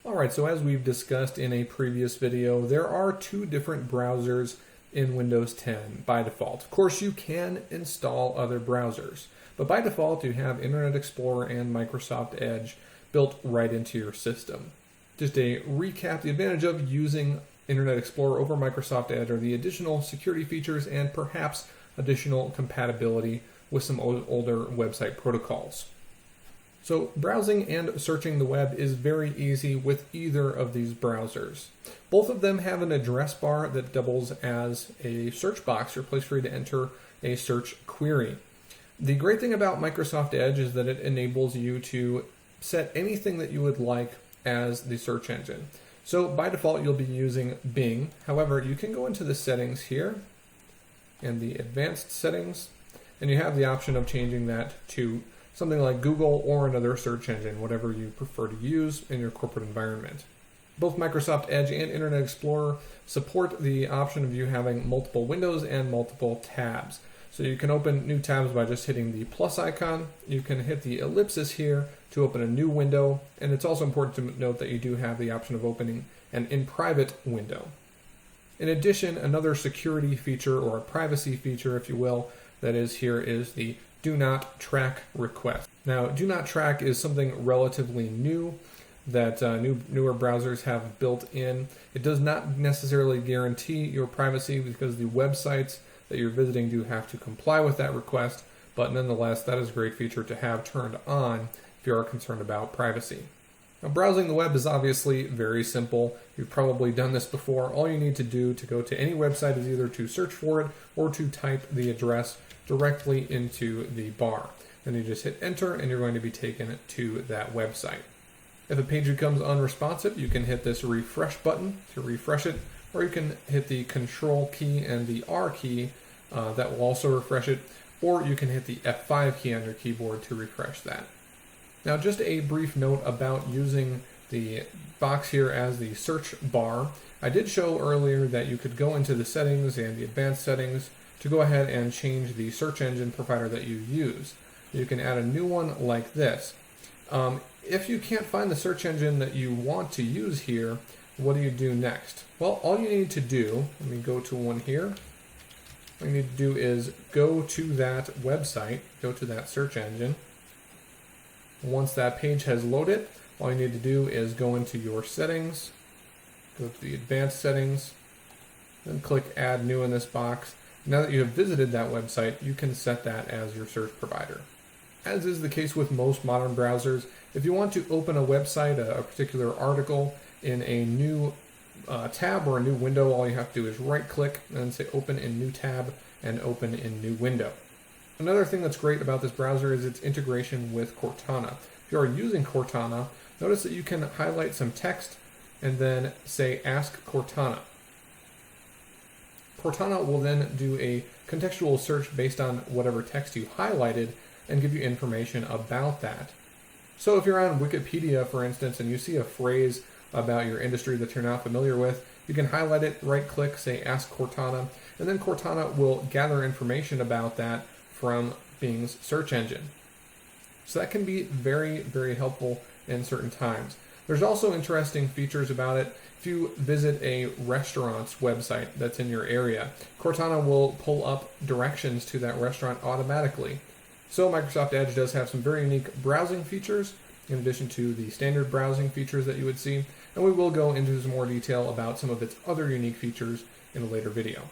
Alright, so as we've discussed in a previous video, there are two different browsers in Windows 10 by default. Of course, you can install other browsers, but by default you have Internet Explorer and Microsoft Edge built right into your system. Just a recap, the advantage of using Internet Explorer over Microsoft Edge are the additional security features and perhaps additional compatibility with some older website protocols. So browsing and searching the web is very easy with either of these browsers. Both of them have an address bar that doubles as a search box or place for you to enter a search query. The great thing about Microsoft Edge is that it enables you to set anything that you would like as the search engine. So by default you'll be using Bing. However, you can go into the settings here and the advanced settings, and you have the option of changing that to something like Google or another search engine, whatever you prefer to use in your corporate environment. Both Microsoft Edge and Internet Explorer support the option of you having multiple windows and multiple tabs. So you can open new tabs by just hitting the plus icon. You can hit the ellipsis here to open a new window, and it's also important to note that you do have the option of opening an in private window. In addition, another security feature, or a privacy feature if you will, that is here is the Do Not Track request. Now, Do Not Track is something relatively new that newer browsers have built in. It does not necessarily guarantee your privacy because the websites that you're visiting do have to comply with that request, but nonetheless, that is a great feature to have turned on if you are concerned about privacy. Now, browsing the web is obviously very simple. You've probably done this before. All you need to do to go to any website is either to search for it or to type the address directly into the bar. Then you just hit enter and you're going to be taken to that website. If a page becomes unresponsive, you can hit this refresh button to refresh it, or you can hit the control key and the R key, that will also refresh it, or you can hit the F5 key on your keyboard to refresh that. Now, just a brief note about using the box here as the search bar. I did show earlier that you could go into the settings and the advanced settings to go ahead and change the search engine provider that you use. You can add a new one like this. If you can't find the search engine that you want to use here, what do you do next? Well, all you need to do, let me go to one here. What you need to do is go to that website, go to that search engine. Once that page has loaded, all you need to do is go into your settings, go to the advanced settings, then click add new in this box. Now that you have visited that website, you can set that as your search provider. As is the case with most modern browsers, if you want to open a website, a particular article, in a new tab or a new window, all you have to do is right click and then say open in new tab and open in new window. Another thing that's great about this browser is its integration with Cortana. If you are using Cortana, notice that you can highlight some text and then say ask Cortana. Cortana will then do a contextual search based on whatever text you highlighted and give you information about that. So if you're on Wikipedia, for instance, and you see a phrase about your industry that you're not familiar with, you can highlight it, right-click, say Ask Cortana, and then Cortana will gather information about that from Bing's search engine. So that can be very, very helpful in certain times. There's also interesting features about it. If you visit a restaurant's website that's in your area, Cortana will pull up directions to that restaurant automatically. So Microsoft Edge does have some very unique browsing features in addition to the standard browsing features that you would see, and we will go into some more detail about some of its other unique features in a later video.